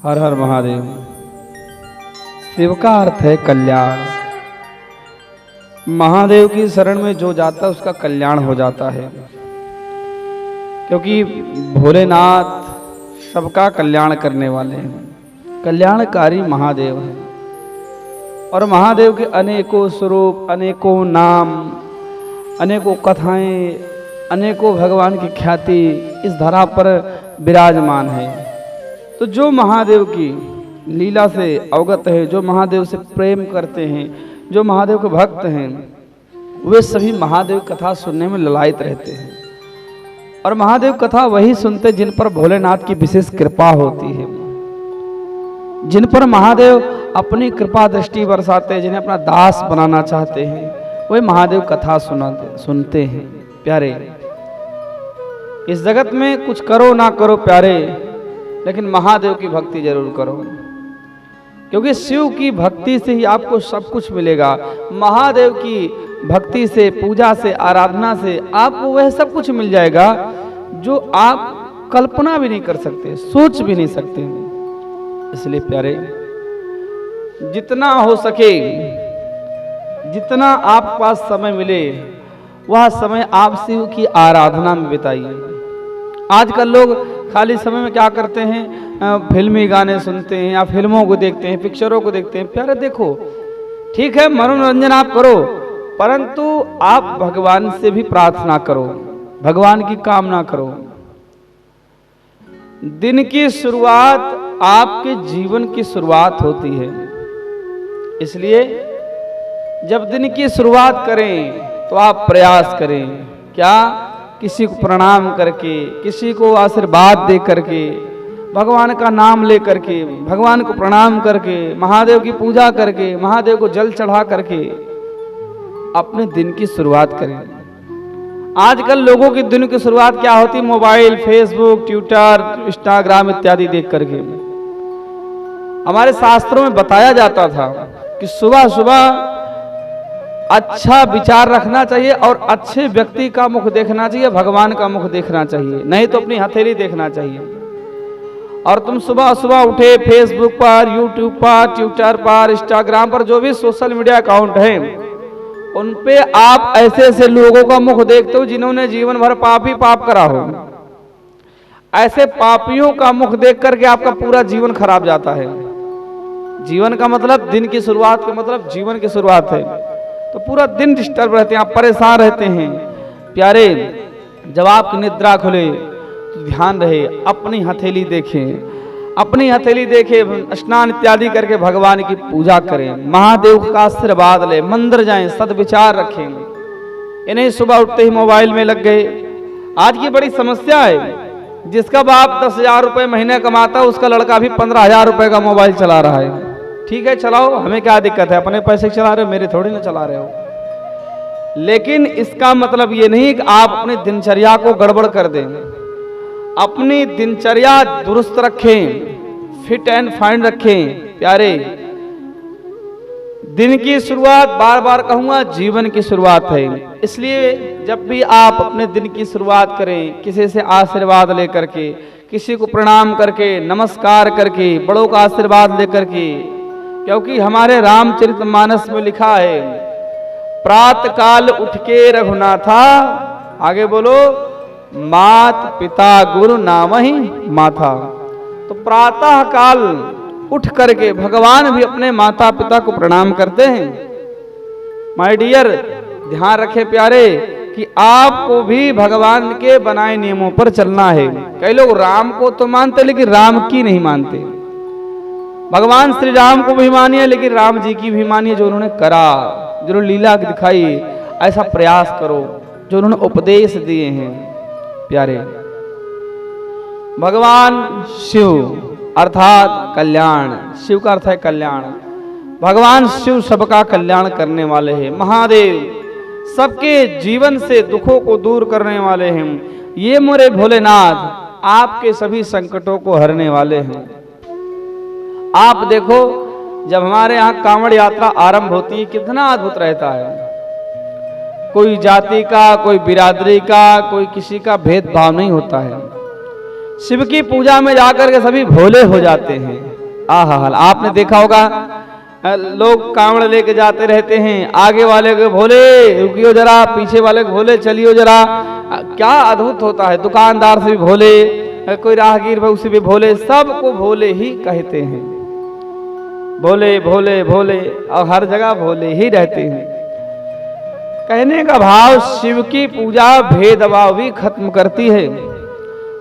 हर हर महादेव। शिव का अर्थ है कल्याण। महादेव की शरण में जो जाता है उसका कल्याण हो जाता है, क्योंकि भोलेनाथ सबका कल्याण करने वाले हैं, कल्याणकारी महादेव हैं। और महादेव के अनेकों स्वरूप, अनेकों नाम, अनेकों कथाएं, अनेकों भगवान की ख्याति इस धरा पर विराजमान है। तो जो महादेव की लीला से अवगत है, जो महादेव से प्रेम करते हैं, जो महादेव के भक्त हैं, वे सभी महादेव कथा सुनने में ललायत रहते हैं। और महादेव कथा वही सुनते जिन पर भोलेनाथ की विशेष कृपा होती है, जिन पर महादेव अपनी कृपा दृष्टि बरसाते हैं, जिन्हें अपना दास बनाना चाहते हैं, वे महादेव कथा सुनते हैं। प्यारे, इस जगत में कुछ करो ना करो प्यारे, लेकिन महादेव की भक्ति जरूर करो, क्योंकि शिव की भक्ति से ही आपको सब कुछ मिलेगा। महादेव की भक्ति से, पूजा से, आराधना से आपको वह सब कुछ मिल जाएगा जो आप कल्पना भी नहीं कर सकते, सोच भी नहीं सकते। इसलिए प्यारे, जितना हो सके, जितना आप पास समय मिले, वह समय आप शिव की आराधना में बिताइए। आजकल लोग खाली समय में क्या करते हैं, फिल्मी गाने सुनते हैं या फिल्मों को देखते हैं, पिक्चरों को देखते हैं। प्यारे देखो, ठीक है, मनोरंजन आप करो, परंतु आप भगवान से भी प्रार्थना करो, भगवान की कामना करो। दिन की शुरुआत आपके जीवन की शुरुआत होती है, इसलिए जब दिन की शुरुआत करें तो आप प्रयास करें, क्या, किसी को प्रणाम करके, किसी को आशीर्वाद दे करके, भगवान का नाम ले करके, भगवान को प्रणाम करके, महादेव की पूजा करके, महादेव को जल चढ़ा करके अपने दिन की शुरुआत करें। आजकल लोगों की दिन की शुरुआत क्या होती, मोबाइल, फेसबुक, ट्विटर, इंस्टाग्राम इत्यादि देख करके। हमारे शास्त्रों में बताया जाता था कि सुबह सुबह अच्छा विचार रखना चाहिए और अच्छे व्यक्ति का मुख देखना चाहिए, भगवान का मुख देखना चाहिए, नहीं तो अपनी हथेली देखना चाहिए। और तुम सुबह सुबह उठे, फेसबुक पर, यूट्यूब पर, ट्विटर पर, इंस्टाग्राम पर, जो भी सोशल मीडिया अकाउंट हैं, उन पे आप ऐसे ऐसे लोगों का मुख देखते हो जिन्होंने जीवन भर पाप ही पाप करा हो। ऐसे पापियों का मुख देख करके आपका पूरा जीवन खराब जाता है। जीवन का मतलब, दिन की शुरुआत का मतलब जीवन की शुरुआत है, तो पूरा दिन डिस्टर्ब रहते हैं, आप परेशान रहते हैं। प्यारे, जब आपकी निद्रा खुले तो ध्यान रहे, अपनी हथेली देखें, अपनी हथेली देखें, स्नान इत्यादि करके भगवान की पूजा करें, महादेव का आशीर्वाद लें, मंदिर जाएं, सद्विचार रखें। इन्हें सुबह उठते ही मोबाइल में लग गए। आज की बड़ी समस्या है, जिसका बाप 10,000 रुपये महीने कमाता है, उसका लड़का भी 15,000 रुपये का मोबाइल चला रहा है। ठीक है, चलाओ, हमें क्या दिक्कत है, अपने पैसे चला रहे हो, मेरे थोड़ी ना चला रहे हो। लेकिन इसका मतलब ये नहीं कि आप अपनी दिनचर्या को गड़बड़ कर दें। अपनी दिनचर्या दुरुस्त रखें, फिट एंड फाइन रखें। प्यारे, दिन की शुरुआत, बार बार कहूंगा, जीवन की शुरुआत है। इसलिए जब भी आप अपने दिन की शुरुआत करें, किसी से आशीर्वाद लेकर के, किसी को प्रणाम करके, नमस्कार करके, बड़ों का आशीर्वाद लेकर के, क्योंकि हमारे रामचरितमानस में लिखा है, प्रातः काल उठ के रघुनाथा, आगे बोलो, मात पिता गुरु नाम ही माथा। तो प्रातः काल उठ करके भगवान भी अपने माता पिता को प्रणाम करते हैं। माय डियर, ध्यान रखें प्यारे कि आपको भी भगवान के बनाए नियमों पर चलना है। कई लोग राम को तो मानते लेकिन राम की नहीं मानते। भगवान श्री राम को भी मानिए, लेकिन राम जी की भी मानिए, जो उन्होंने करा, जो उन्होंने लीला दिखाई, ऐसा प्रयास करो जो उन्होंने उपदेश दिए हैं। प्यारे, भगवान शिव अर्थात कल्याण, शिव का अर्थ है कल्याण। भगवान शिव सबका कल्याण करने वाले हैं। महादेव सबके जीवन से दुखों को दूर करने वाले हैं। ये मोरे भोलेनाथ आपके सभी संकटों को हरने वाले हैं। आप देखो, जब हमारे यहाँ कांवड़ यात्रा आरंभ होती है, कितना अद्भुत रहता है। कोई जाति का, कोई बिरादरी का, कोई किसी का भेदभाव नहीं होता है। शिव की पूजा में जाकर के सभी भोले हो जाते हैं। आहा, आपने देखा होगा लोग कांवड़ लेके जाते रहते हैं, आगे वाले को भोले रुकियो जरा, पीछे वाले को भोले चलियो जरा। क्या अद्भुत होता है, दुकानदार से भी भोले, कोई राहगीर भाई उसे भी भोले, सबको भोले ही कहते हैं। भोले भोले भोले, और हर जगह भोले ही रहते हैं। कहने का भाव, शिव की पूजा भेदभाव भी खत्म करती है,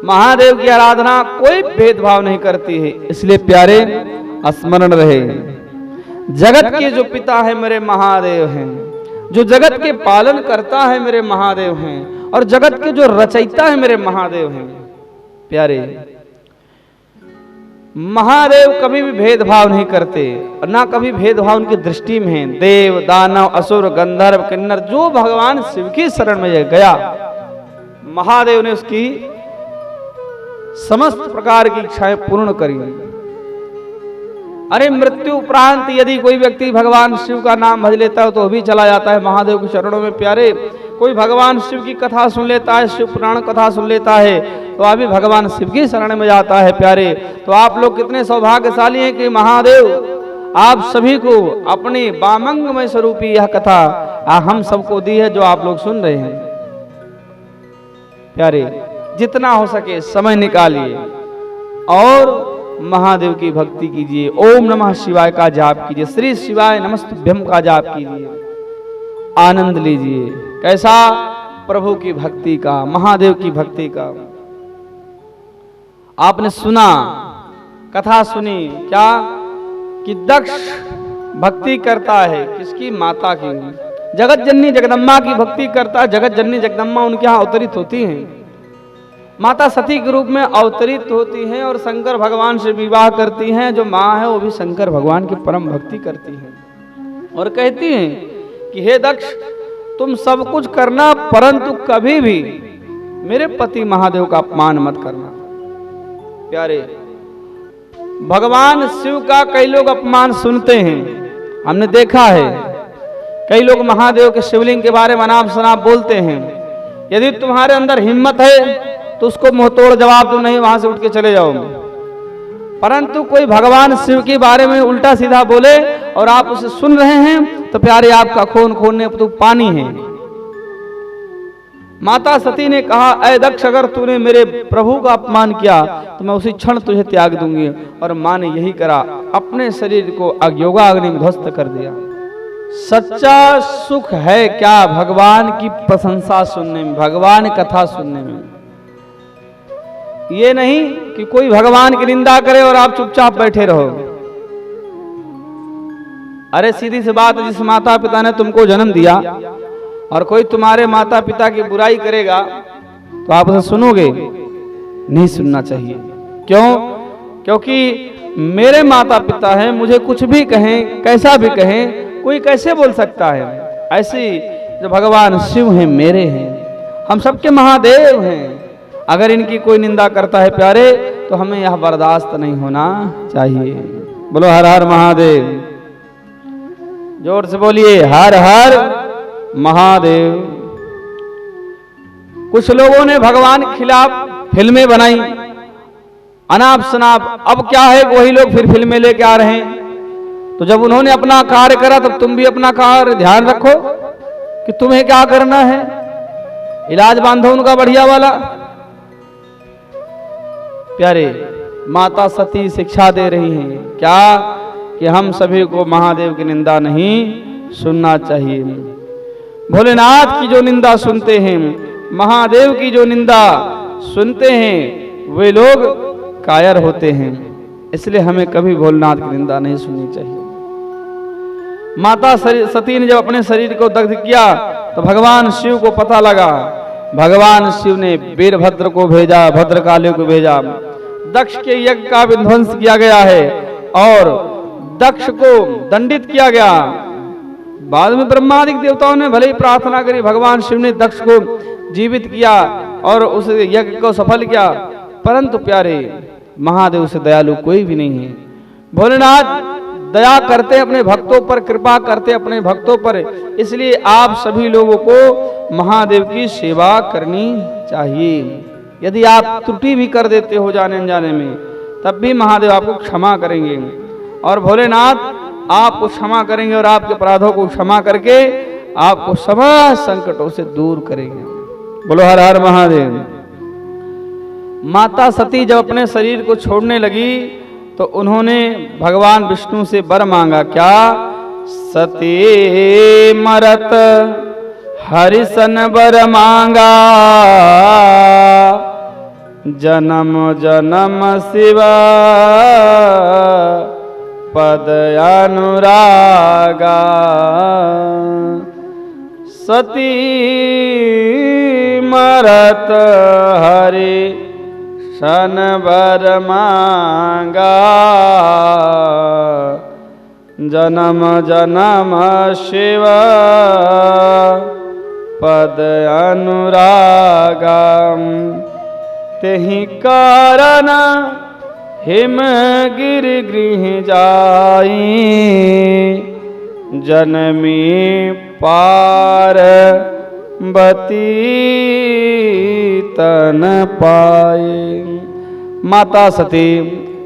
महादेव की आराधना कोई भेदभाव नहीं करती है। इसलिए प्यारे स्मरण रहे, जगत के जो पिता है मेरे महादेव हैं, जो जगत के पालन करता है मेरे महादेव हैं, और जगत के जो रचयिता है मेरे महादेव हैं। प्यारे, महादेव कभी भी भेदभाव नहीं करते, और ना कभी भेदभाव उनकी दृष्टि में है। देव दानव असुर गंधर्व किन्नर, जो भगवान शिव की शरण में गया, महादेव ने उसकी समस्त प्रकार की इच्छाएं पूर्ण करी। अरे मृत्यु उपरांत यदि कोई व्यक्ति भगवान शिव का नाम भज लेता है तो भी चला जाता है महादेव के चरणों में। प्यारे, कोई भगवान शिव की कथा सुन लेता है, शिव पुराण कथा सुन लेता है, तो अभी भगवान शिव की शरण में जाता है। प्यारे, तो आप लोग कितने सौभाग्यशाली हैं कि महादेव आप सभी को अपनी वामंगमय स्वरूपी यह कथा हम सबको दी है, जो आप लोग सुन रहे हैं। प्यारे, जितना हो सके समय निकालिए और महादेव की भक्ति कीजिए। ओम नमः शिवाय का जाप कीजिए, श्री शिवाय नमस्तुभ्यम का जाप कीजिए, आनंद लीजिए। कैसा? प्रभु की भक्ति का, महादेव की भक्ति का। आपने सुना, कथा सुनी क्या कि दक्ष भक्ति करता है किसकी? माता की, जगत जननी जगदम्बा की भक्ति करता है। जगत जननी जगदम्बा उनके यहाँ अवतरित होती हैं, माता सती के रूप में अवतरित होती हैं और शंकर भगवान से विवाह करती हैं। जो माँ है वो भी शंकर भगवान की परम भक्ति करती है और कहती हैं कि हे दक्ष, तुम सब कुछ करना, परंतु कभी भी मेरे पति महादेव का अपमान मत करना। प्यारे, भगवान शिव का कई लोग अपमान सुनते हैं, हमने देखा है। कई लोग महादेव के शिवलिंग के बारे में अनाप शनाप बोलते हैं। यदि तुम्हारे अंदर हिम्मत है तो उसको मुंहतोड़ जवाब दो, नहीं वहां से उठ के चले जाओ। परंतु कोई भगवान शिव के बारे में उल्टा सीधा बोले और आप उसे सुन रहे हैं, तो प्यारे आपका खून खोलने तो पानी है। माता सती ने कहा, ऐ दक्ष, अगर तूने मेरे प्रभु का अपमान किया तो मैं उसी क्षण तुझे त्याग दूंगी। और मां ने यही करा, अपने शरीर को योगाग्नि में ध्वस्त कर दिया। सच्चा सुख है क्या? भगवान की प्रशंसा सुनने में, भगवान कथा सुनने में। ये नहीं कि कोई भगवान की निंदा करे और आप चुपचाप बैठे रहो। अरे सीधी सी बात, जिस माता पिता ने तुमको जन्म दिया और कोई तुम्हारे माता पिता की बुराई करेगा तो आप उसे सुनोगे? नहीं सुनना चाहिए। क्यों? क्योंकि मेरे माता पिता हैं, मुझे कुछ भी कहें, कैसा भी कहें, कोई कैसे बोल सकता है? ऐसी जो भगवान शिव हैं मेरे हैं, हम सबके महादेव हैं। अगर इनकी कोई निंदा करता है प्यारे, तो हमें यह बर्दाश्त नहीं होना चाहिए। बोलो हर हर महादेव, जोर से बोलिए हर हर महादेव। कुछ लोगों ने भगवान के खिलाफ फिल्में बनाई, अनाप शनाप। अब क्या है, वही लोग फिर फिल्में लेके आ रहे हैं। तो जब उन्होंने अपना कार्य करा, तब तुम भी अपना कार्य ध्यान रखो कि तुम्हें क्या करना है, इलाज बांधो उनका बढ़िया वाला। प्यारे, माता सती शिक्षा दे रही हैं क्या? कि हम सभी को महादेव की निंदा नहीं सुनना चाहिए। भोलेनाथ की जो निंदा सुनते हैं, महादेव की जो निंदा सुनते हैं, वे लोग कायर होते हैं। इसलिए हमें कभी भोलेनाथ की निंदा नहीं सुननी चाहिए। माता सती ने जब अपने शरीर को दग्ध किया तो भगवान शिव को पता लगा। भगवान शिव ने वीरभद्र को भेजा, भद्रकाली को भेजा। दक्ष के यज्ञ का विध्वंस किया गया है और दक्ष को दंडित किया गया। बाद में ब्रह्मादिक देवताओं ने भले ही प्रार्थना करी, भगवान शिव ने दक्ष को जीवित किया और उस यज्ञ को सफल किया। परंतु प्यारे, महादेव से दयालु कोई भी नहीं है। भोलेनाथ दया करते अपने भक्तों पर, कृपा करते अपने भक्तों पर। इसलिए आप सभी लोगों को महादेव की सेवा करनी चाहिए। यदि आप त्रुटि भी कर देते हो जाने अनजाने में, तब भी महादेव आपको क्षमा करेंगे। और भोलेनाथ आपको क्षमा करेंगे और आपके अपराधों को क्षमा करके आपको समस्त संकटों से दूर करेंगे। बोलो हर हर महादेव। माता सती जब अपने शरीर को छोड़ने लगी तो उन्होंने भगवान विष्णु से वर मांगा। क्या? सती मरत हरिसन वर मांगा, जन्म जन्म शिव पद अनुरागा। सती मरत हरि सन वर मांगा, जन्म जन्म शिव पद अनुरागा। तेहि कारण हिम गिर गृह जाई, जनमी पार्वती तन पाए। माता सती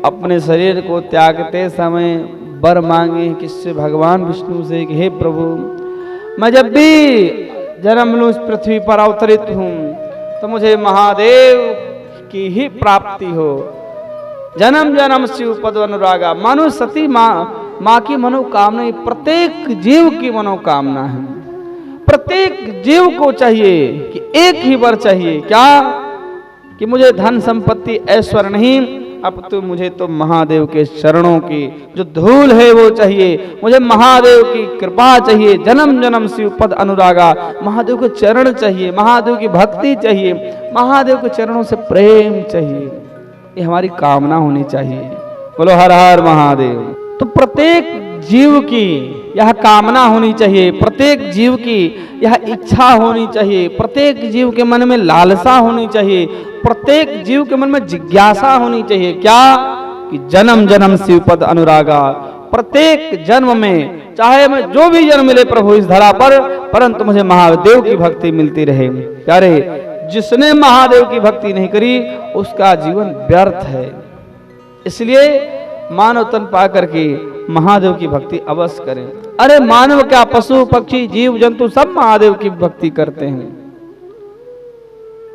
अपने शरीर को त्यागते समय वर मांगे किससे? भगवान विष्णु से कि हे प्रभु, मैं जब भी जन्म लूं इस पृथ्वी पर अवतरित हूं तो मुझे महादेव की ही प्राप्ति हो। जन्म जन्म शिव पद अनुरागा। मानो सती माँ की मनोकामना, प्रत्येक जीव की मनोकामना है। प्रत्येक जीव को चाहिए कि एक ही वर चाहिए। क्या? कि मुझे धन संपत्ति ऐश्वर्य नहीं, अब तो मुझे तो महादेव के चरणों की जो धूल है वो चाहिए। मुझे महादेव की कृपा चाहिए। जन्म जन्म शिव पद अनुरागा। महादेव के चरण चाहिए, महादेव की भक्ति चाहिए, महादेव के चरणों से प्रेम चाहिए। ये हमारी कामना होनी चाहिए। बोलो हर हर महादेव। तो प्रत्येक जीव की यह कामना होनी चाहिए, प्रत्येक जीव की यह इच्छा होनी चाहिए, प्रत्येक जीव के मन में लालसा होनी चाहिए, प्रत्येक जीव के मन में जिज्ञासा होनी चाहिए। क्या? कि जन्म जन्म शिव पद अनुरागा। प्रत्येक जन्म में चाहे मैं जो भी जन्म मिले प्रभु इस धरा पर, परंतु मुझे महादेव की भक्ति मिलती रहे। प्यारे, जिसने महादेव की भक्ति नहीं करी उसका जीवन व्यर्थ है। इसलिए मानव तन पा करके महादेव की भक्ति अवश्य करें। अरे मानव क्या, पशु पक्षी जीव जंतु सब महादेव की भक्ति करते हैं।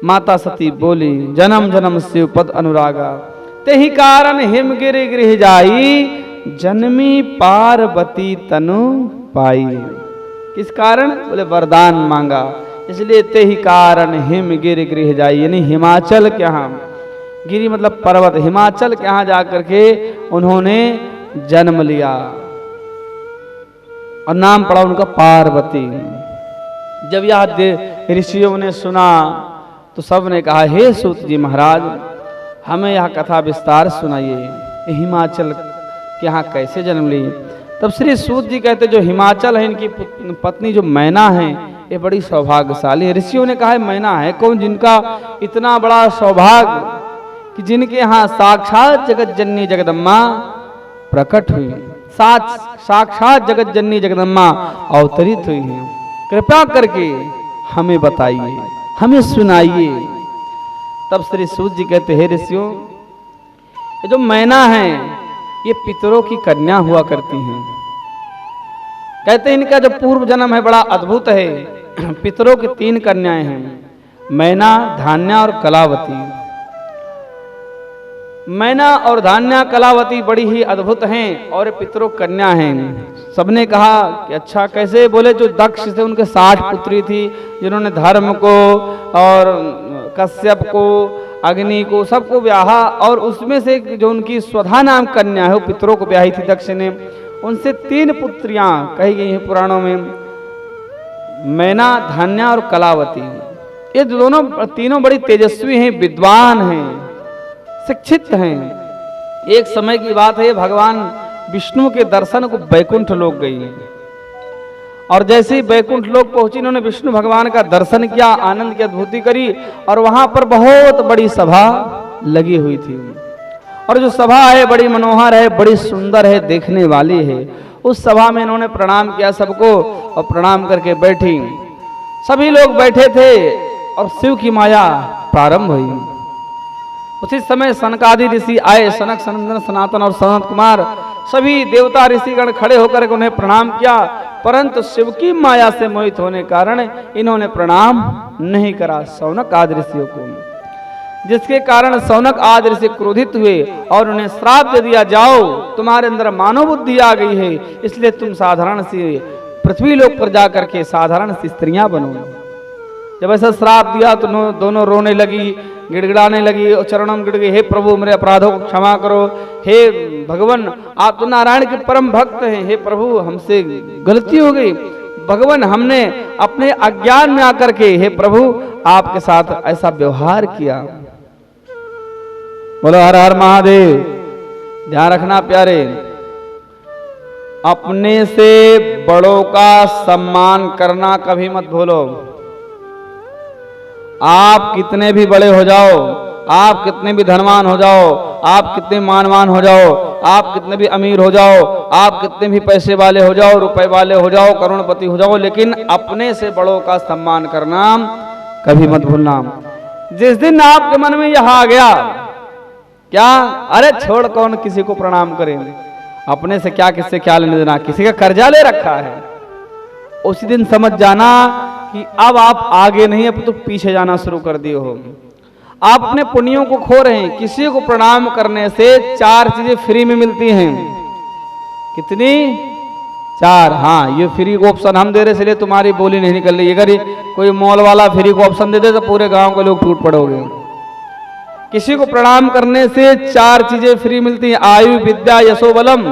माता सती बोली, जन्म जन्म शिव पद अनुरागा। तेहि कारण हिमगिरि गृह जाई, जन्मी पार्वती तनु पाई। किस कारण? बोले वरदान मांगा, इसलिए तेहि कारण हिमगिरि गृह जाई, यानी हिमाचल के यहाँ, गिरी मतलब पर्वत, हिमाचल के यहाँ जाकर के उन्होंने जन्म लिया और नाम पड़ा उनका पार्वती। जब यह ऋषियों ने सुना तो सब ने कहा, हे सूत जी महाराज, हमें यह कथा विस्तार सुनाइए, हिमाचल के यहाँ कैसे जन्म ली। तब श्री सूत जी कहते, जो हिमाचल है इनकी पत्नी जो मैना है ये बड़ी सौभाग्यशाली है। ऋषियों ने कहा, मैना है कौन जिनका इतना बड़ा सौभाग्य कि जिनके यहाँ साक्षात जगत जननी जगदम्मा प्रकट हुई, साक्षात जगत जननी जगदम्मा अवतरित हुई है। कृपा करके हमें बताइए, हमें सुनाइए। तब श्री सूत जी कहते, हे ऋषियों, ये जो मैना है ये पितरों की कन्या हुआ करती हैं। कहते हैं इनका जो पूर्व जन्म है बड़ा अद्भुत है। पितरों की 3 कन्याएं हैं, मैना, धान्या और कलावती। मैना और धान्या कलावती बड़ी ही अद्भुत हैं और पितरों कन्या हैं। सबने कहा कि अच्छा कैसे? बोले जो दक्ष थे उनके 60 पुत्री थी, जिन्होंने धर्म को और कश्यप को, अग्नि को, सबको ब्याहा, और उसमें से जो उनकी स्वधा नाम कन्या है वो पितरों को ब्याही थी दक्ष ने। उनसे 3 पुत्रियां कही गई हैं पुराणों में, मैना, धान्या और कलावती। ये दोनों तीनों बड़ी तेजस्वी हैं, विद्वान हैं, शिक्षित हैं। एक समय की बात है, भगवान विष्णु के दर्शन को बैकुंठ लोक गई और जैसे ही बैकुंठ लोक पहुंची इन्होंने विष्णु भगवान का दर्शन किया, आनंद की अनुभूति करी और वहां पर बहुत बड़ी सभा लगी हुई थी। और जो सभा है बड़ी मनोहर है, बड़ी सुंदर है, देखने वाली है। उस सभा में इन्होंने प्रणाम किया सबको और प्रणाम करके बैठी। सभी लोग बैठे थे और शिव की माया प्रारंभ हुई। उसी समय सनकादि ऋषि आए, सनक, सनंदन, सनातन और सनत कुमार सभी देवता ऋषिगण खड़े होकर उन्हें प्रणाम किया, परंतु शिव की माया से मोहित होने के कारण इन्होंने प्रणाम नहीं करा शौनक आदि ऋषियों को, जिसके कारण शौनक आदि ऋषि क्रोधित हुए और उन्हें श्राप दे दिया, जाओ तुम्हारे अंदर मानव बुद्धि आ गई है, इसलिए तुम साधारण सी पृथ्वी लोक पर जाकर के साधारण सी स्त्रियां बनो। जब ऐसा श्राप दिया तो दोनों रोने लगी, गिड़गिड़ाने लगी और चरणों में गिड़ गई, हे प्रभु मेरे अपराधों को क्षमा करो, हे भगवान आप तो नारायण के परम भक्त हैं, हे प्रभु हमसे गलती हो गई, भगवान हमने अपने अज्ञान में आकर के हे प्रभु आपके साथ ऐसा व्यवहार किया। बोलो हर हर महादेव। ध्यान रखना प्यारे, अपने से बड़ों का सम्मान करना कभी मत भूलो। आप कितने भी बड़े हो जाओ, आप कितने भी धनवान हो जाओ, आप कितने मानवान हो जाओ, आप कितने भी अमीर हो जाओ, आप कितने भी पैसे वाले हो जाओ, रुपए वाले हो जाओ, करोड़पति हो जाओ, लेकिन अपने से बड़ों का सम्मान करना कभी मत भूलना। जिस दिन आपके मन में यह आ गया क्या, अरे छोड़ कौन किसी को प्रणाम करे, अपने से क्या किससे क्या लेने देना, किसी का कर्जा ले रखा है, उसी दिन समझ जाना कि अब आप आगे नहीं अब तो पीछे जाना शुरू कर दिए हो। आप अपने पुण्यों को खो रहे हैं। किसी को प्रणाम करने से 4 चीजें फ्री में मिलती हैं। कितनी? 4। हाँ, ये फ्री को ऑप्शन हम दे रहे इसलिए तुम्हारी बोली नहीं निकल रही। अगर कोई मॉल वाला फ्री को ऑप्शन दे दे तो पूरे गांव के लोग टूट पड़ोगे। किसी को प्रणाम करने से 4 चीजें फ्री मिलती हैं, आयु, विद्या, यशो, बलम।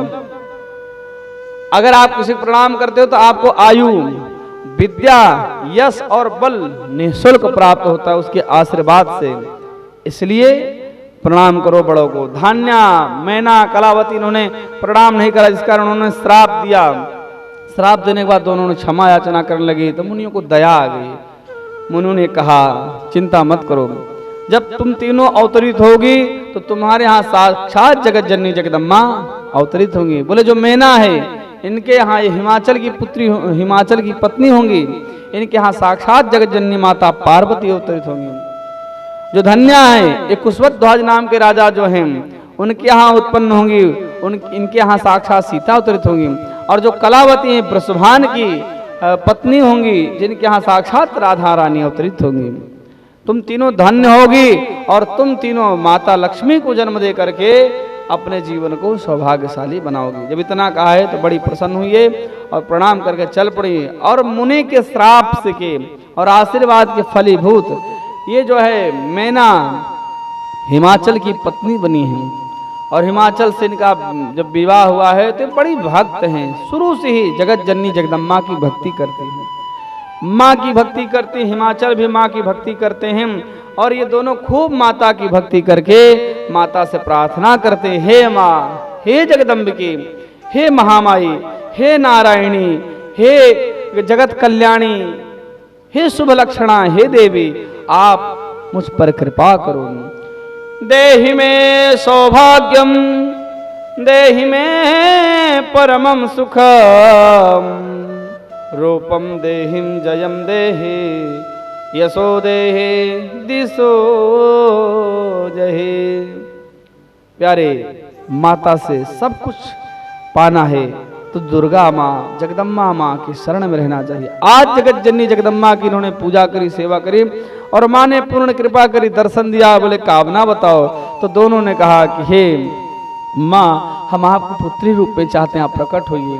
अगर आप किसी को प्रणाम करते हो तो आपको आयु, विद्या, यश और बल निःशुल्क प्राप्त होता है उसके आशीर्वाद से। इसलिए प्रणाम करो बड़ों को। धान्या, मैना, कलावती इन्होंने प्रणाम नहीं करा, जिस कारण उन्होंने श्राप दिया। श्राप देने के बाद दोनों ने क्षमा याचना करने लगी तो मुनियों को दया आ गई। मुनियों ने कहा चिंता मत करो, जब तुम तीनों अवतरित होगी तो तुम्हारे यहाँ साक्षात जगत जननी जगदम्बा अवतरित होंगी। बोले जो मैना है इनके यहाँ ये हिमाचल की पुत्री, हिमाचल की पत्नी होंगी, इनके यहाँ साक्षात जगत जननी माता पार्वती अवतरित होंगी। जो धन्या है ये कुशवध्वज नाम के राजा जो हैं उनके यहाँ उत्पन्न होंगी, इनके यहाँ साक्षात सीता अवतरित होंगी। और जो कलावती है वृषभान की पत्नी होंगी, जिनके यहाँ साक्षात राधा रानी अवतरित होंगी। तुम तीनों धन्य होगी और तुम तीनों माता लक्ष्मी को जन्म दे करके अपने जीवन को सौभाग्यशाली बनाओगी। जब इतना कहा है तो बड़ी प्रसन्न हुई है और प्रणाम करके चल पड़ी। और मुनि के श्राप से के और आशीर्वाद के फलीभूत ये जो है मैना हिमाचल की पत्नी बनी है। और हिमाचल से इनका जब विवाह हुआ है तो बड़ी भक्त हैं, शुरू से ही जगत जननी जगदम्बा की भक्ति करती हैं, माँ की भक्ति करती, हिमाचल भी माँ की भक्ति करते हैं। और ये दोनों खूब माता की भक्ति करके माता से प्रार्थना करते, हे माँ, हे जगदम्बिके, हे महामाई, हे नारायणी, हे जगत कल्याणी, हे शुभ लक्षणा, हे देवी, आप मुझ पर कृपा करो। देहि में सौभाग्यम, देहि में परमम सुखम, रूपम देहिम जयम देहि, यशो देहि दिशो जहे। प्यारे, माता से सब कुछ पाना है तो दुर्गा माँ, जगदम्बा माँ की शरण में रहना चाहिए। आज जगत जननी जगदम्बा की इन्होंने पूजा करी, सेवा करी और माँ ने पूर्ण कृपा करी, दर्शन दिया। बोले कामना बताओ, तो दोनों ने कहा कि हे माँ, हम आपको पुत्री रूप में चाहते हैं, आप प्रकट होइए।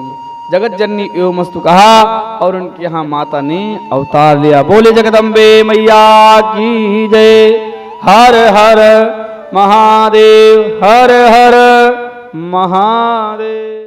जगत जननी एवमस्तु कहा और उनके यहाँ माता ने अवतार लिया। बोले जगदम्बे मैया की जय। हर हर महादेव, हर हर महादेव।